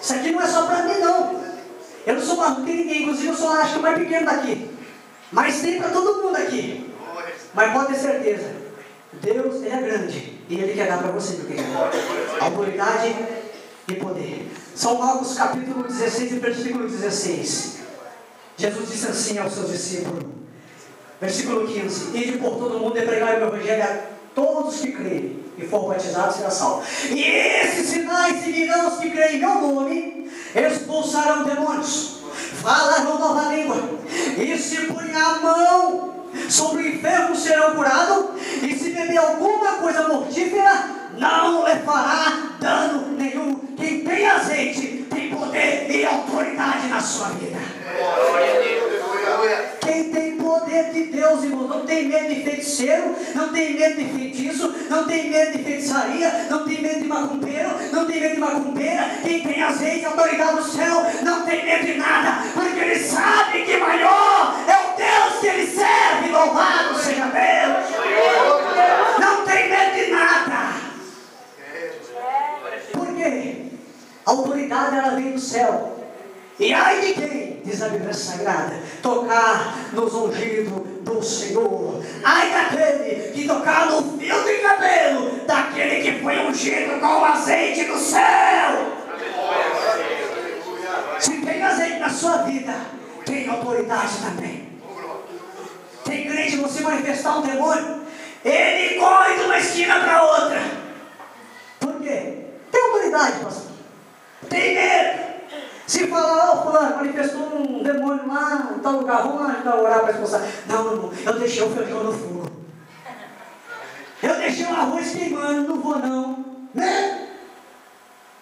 Isso aqui não é só para mim, não. Eu não sou mais do que ninguém, inclusive eu sou, acho que o mais pequeno daqui. Mas tem para todo mundo aqui. Mas pode ter certeza, Deus, Ele é grande e Ele quer dar para você, meu querido, autoridade e poder. São Marcos capítulo 16 e versículo 16. Jesus disse assim aos seus discípulos, versículo 15: Ide por todo mundo e pregai o evangelho a todos que creem e forem batizados serão salvos. E esses sinais seguirão os que creem em meu nome: expulsarão demônios, falarão nova língua, e se porem a mão sobre o enfermo serão curados, e se beber alguma coisa mortífera não lhe fará dano nenhum. Quem tem azeite tem poder e autoridade na sua vida. Quem tem poder de Deus, irmão, não tem medo de feiticeiro, não tem medo de feitiço, não tem medo de feitiçaria, não tem medo de macumbeiro, não tem medo de macumbeira. Quem tem azeite, autoridade do céu, não tem medo de nada, porque ele sabe que maior é o Deus que ele serve. Louvado seja Deus. Não tem medo de nada. Por quê? A autoridade, ela vem do céu. E ai de quem, diz a Bíblia Sagrada, tocar nos ungidos do Senhor. Ai daquele que tocar no fio de cabelo daquele que foi ungido com o azeite do céu. Se tem azeite na sua vida, tem autoridade também. Tem crente, você manifestar um demônio, ele corre de uma esquina para outra. Por quê? Tem autoridade, pastor. Tem medo. Se falar, ó, fulano, manifestou um demônio lá em tal lugar, vamos lá ajudar a orar para expulsar. Não, irmão, eu deixei o feijão no fogo. Eu deixei o arroz queimando, não vou não. Né?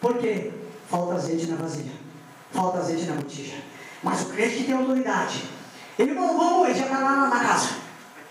Por quê? Falta azeite na vasilha. Falta azeite na botija. Mas o crente que tem autoridade, ele, vamos, ele já está lá na casa.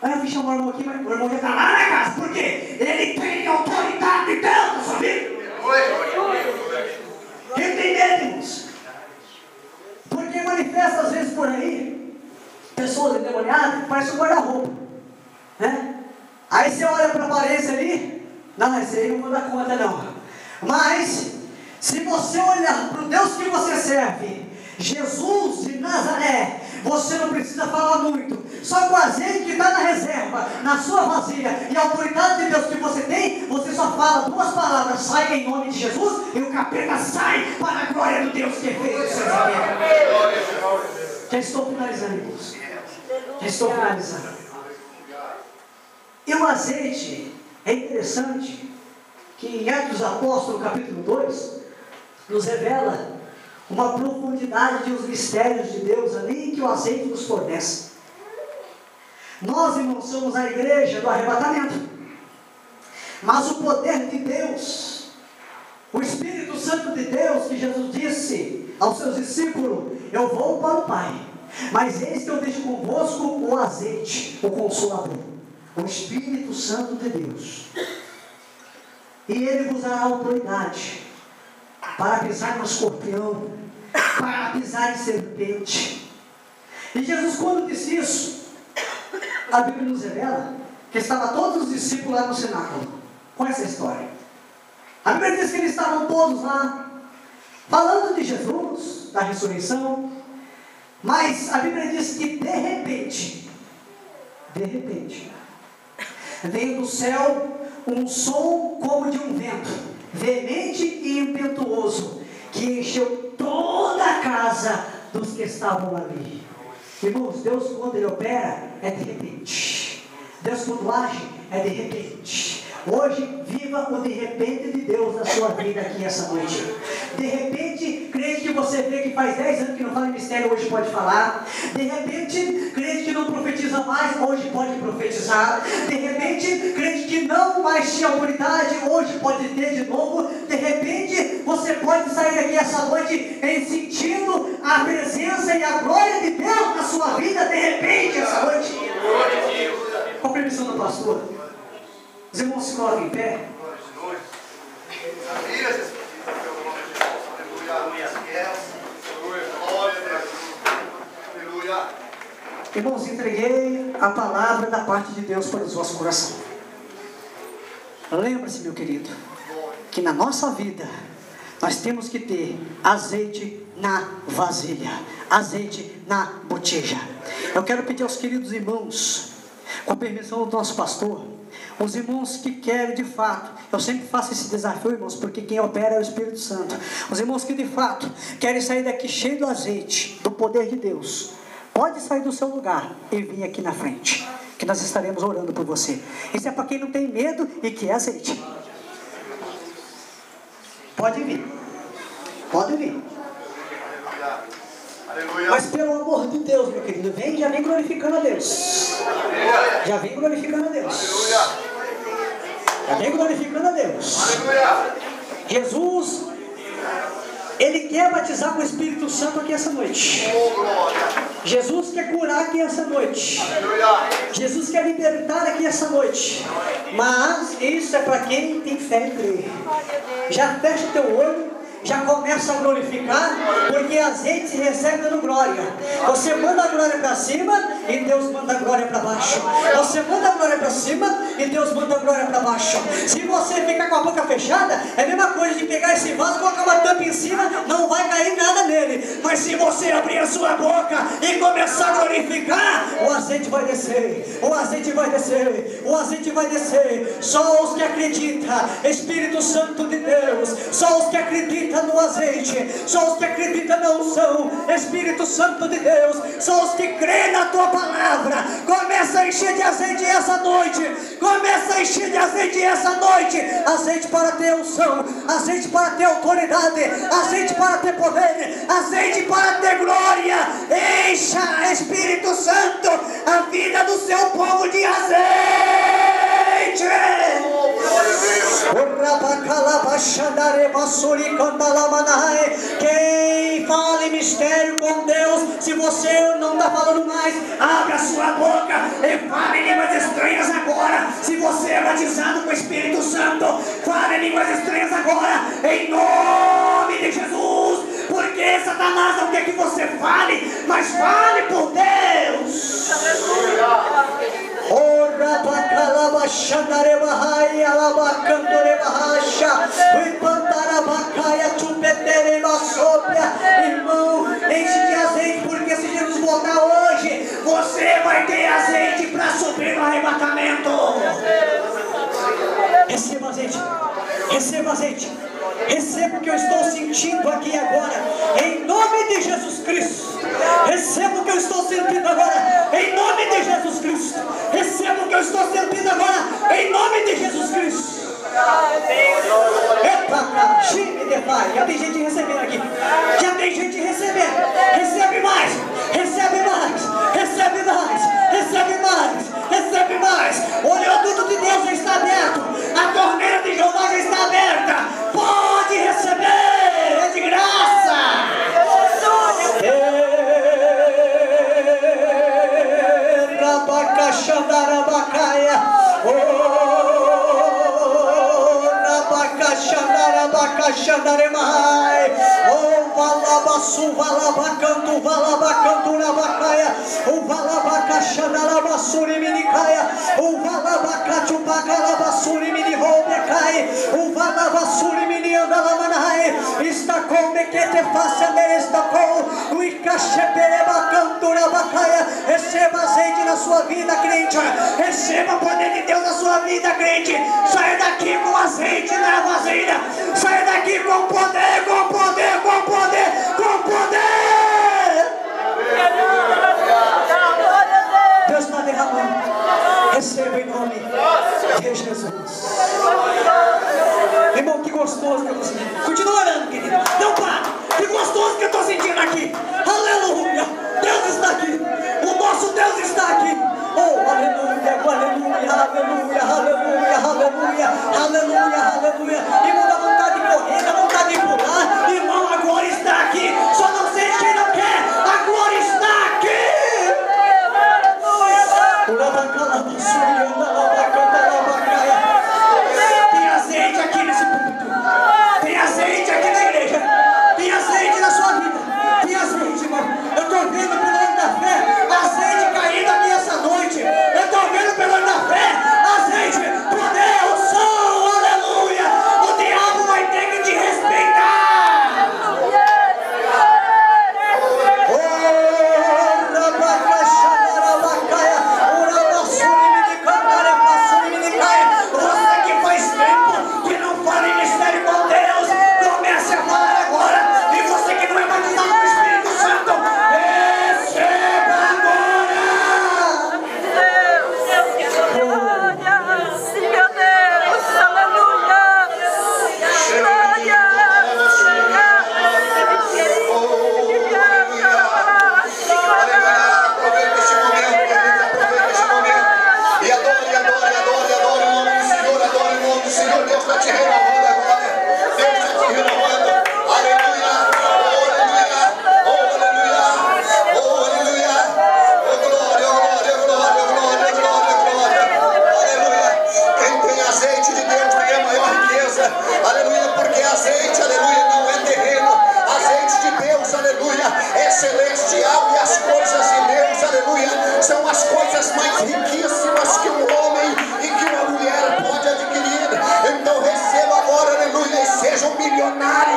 Aí eu fui chamar o irmão aqui, mas o irmão já está lá na casa. Por quê? Ele tem autoridade de Deus na sua vida. Quem tem medo, irmãos? Porque manifesta às vezes por aí pessoas endemoniadas, parece um guarda-roupa, né? Aí você olha para a aparência ali, não, esse aí não vou dar conta não. Mas se você olhar para o Deus que você serve, Jesus de Nazaré, você não precisa falar muito. Só com o azeite que está na reserva, na sua vasilha, e a autoridade de Deus que você tem, você só fala duas palavras: sai em nome de Jesus, e o capeta sai para a glória do Deus que fez o seu dinheiro. Já estou finalizando, irmãos. Já estou finalizando. E o azeite, é interessante que em Atos dos Apóstolos, capítulo 2, nos revela uma profundidade dos mistérios de Deus ali que o azeite nos fornece. Nós, irmãos, somos a igreja do arrebatamento. Mas o poder de Deus, o Espírito Santo de Deus, que Jesus disse aos seus discípulos: eu vou para o Pai, mas eis que eu deixo convosco o azeite, o Consolador, o Espírito Santo de Deus. E Ele vos dará autoridade para pisar no escorpião, para pisar em serpente. E Jesus, quando disse isso, a Bíblia nos revela que estavam todos os discípulos lá no cenáculo. Conhece a história? A Bíblia diz que eles estavam todos lá, falando de Jesus, da ressurreição. Mas a Bíblia diz que de repente, veio do céu um som como de um vento, veemente e impetuoso, que encheu toda a casa dos que estavam ali. Irmãos, Deus, quando Ele opera, é de repente. Deus, quando age, é de repente. Hoje, viva o de repente de Deus na sua vida aqui essa noite. De repente, crente que você vê que faz 10 anos que não fala em mistério, hoje pode falar. De repente, crente que não profetiza mais, hoje pode profetizar. De repente, crente que não mais tinha autoridade, hoje pode ter de novo. De repente, você pode sair daqui essa noite sentindo a presença e a glória de Deus na sua vida. De repente, essa noite. Com a permissão do pastor, os irmãos se colocam em pé. Irmãos, entreguei a palavra da parte de Deus para o vosso coração. Lembra-se, meu querido, que na nossa vida Nós temos que ter azeite na vasilha, azeite na botija. Eu quero pedir aos queridos irmãos, com a permissão do nosso pastor, os irmãos que querem de fato, eu sempre faço esse desafio, irmãos, porque quem opera é o Espírito Santo. Os irmãos que de fato querem sair daqui cheio do azeite, do poder de Deus, pode sair do seu lugar e vir aqui na frente, que nós estaremos orando por você. Isso é para quem não tem medo e que é azeite. Pode vir. Pode vir. Mas pelo amor de Deus, meu querido, vem, já vem glorificando a Deus. Já vem glorificando a Deus. Já vem glorificando a Deus. Jesus, Ele quer batizar com o Espírito Santo aqui essa noite. Jesus quer curar aqui essa noite. Jesus quer libertar aqui essa noite. Mas isso é para quem tem fé em crer. Já fecha o teu olho. Já começa a glorificar, porque azeite se recebe dando glória. Você manda a glória para cima e Deus manda a glória para baixo. Você manda a glória para cima e Deus manda a glória para baixo. Se você ficar com a boca fechada, é a mesma coisa de pegar esse vaso, colocar uma tampa em cima, não vai cair nada nele. Mas se você abrir a sua boca e começar a glorificar, o azeite vai descer. O azeite vai descer. O azeite vai descer. Só os que acreditam, Espírito Santo de Deus, só os que acreditam no azeite, só os que acreditam na unção, Espírito Santo de Deus, só os que creem na tua palavra. Começa a encher de azeite essa noite. Começa a encher de azeite essa noite. Azeite para ter unção, azeite para ter autoridade, azeite para ter poder, azeite para ter glória. Encha, Espírito Santo, a vida do seu povo de azeite. Quem fala em mistério com Deus, se você não está falando mais, abre a sua boca e fale em línguas estranhas agora. Se você é batizado com o Espírito Santo, fale em línguas estranhas agora, em nome de Jesus. Porque Satanás não quer que você fale, mas fale por Deus. Irmão, enche de azeite, porque se Jesus voltar hoje, você vai ter azeite para subir no arrebatamento. Receba azeite, receba azeite, receba o que eu estou sentindo aqui agora, em nome de Jesus Cristo. Receba o que eu estou sentindo agora, em nome de Jesus Cristo. Receba o que eu estou sentindo agora, em nome de Jesus Cristo. Já tem gente recebendo aqui. Já tem gente recebendo. Recebe mais, recebe mais, recebe mais, recebe mais, recebe mais. O oleoduto de Deus já está aberto. A torneira de Jeová já está aberta. Pode receber, é de graça. Oh, valabaçu, valabacanto, valabacanto na bacaia, o valabacaxandarabaçuri minicaia, o valabacachu bacalabaçuri mini roubecai, o valabaçuri mini andalamanai, está com que te faça está com o icaxeperebacanto na bacaia. Receba azeite na sua vida, crente. Receba o poder de Deus na sua vida, crente. Saia daqui com azeite na vasilha. Saia daqui com poder, com poder, com poder, com poder. Deus está derramando. Receba em nome de Jesus. Irmão, que gostoso que eu estou sentindo. Continua orando, querido. Não para. Que gostoso que eu estou sentindo aqui. Aleluia. Deus está aqui. O nosso Deus está aqui. Oh, aleluia, aleluia, aleluia, aleluia, aleluia, aleluia, aleluia. E dá vontade de correr, dá vontade de pular, e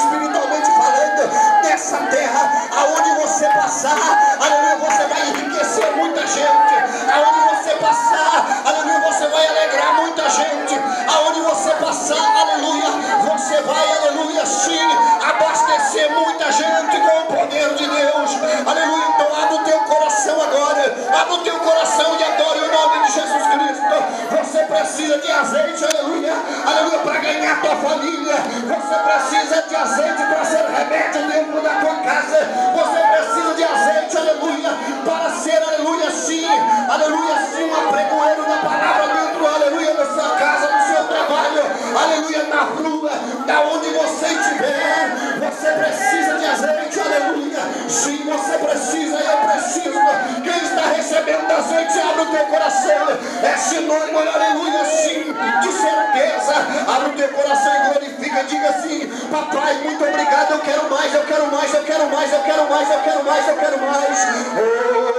espiritualmente falando, nessa terra, aonde você passar, aleluia, você vai enriquecer muita gente, aonde você passar, aleluia, você vai alegrar muita gente, aonde você passar, aleluia, você vai, aleluia, sim, abastecer muita gente com o poder de Deus, aleluia. Então abre o teu coração agora, abre o teu coração e adore o nome de Jesus Cristo. Você precisa de azeite, aleluia, aleluia, para ganhar tua família. Você precisa de azeite para ser remédio dentro da tua casa. Você precisa de azeite, aleluia, para ser, aleluia, sim, aleluia, sim, um apregoeiro da palavra dentro, aleluia, da sua casa, do seu trabalho, aleluia, na rua, da onde você estiver. Você precisa de azeite, aleluia, sim, você precisa, eu preciso. Quem está recebendo azeite, abre o teu coração, é sinônimo, aleluia, sim, de certeza. Abre o teu coração e glorifica, diga assim: papai, muito obrigado, eu quero mais, eu quero mais, eu quero mais, eu quero mais, eu quero mais, eu quero mais. Oh,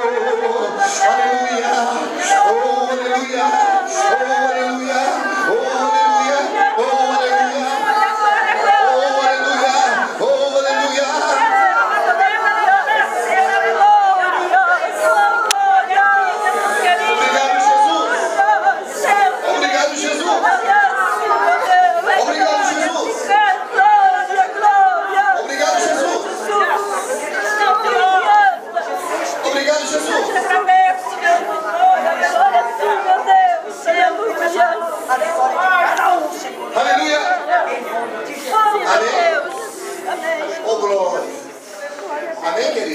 aleluia, oh, aleluia, oh, aleluia, oh, aleluia, oh, aleluia, oh, aleluia, oh, aleluia. Obrigado, Jesus. Obrigado, Jesus. Obrigado, Jesus. Obrigado, Jesus. Obrigado, Jesus. Aleluia. Amém. Oh, glória. Amém, querido.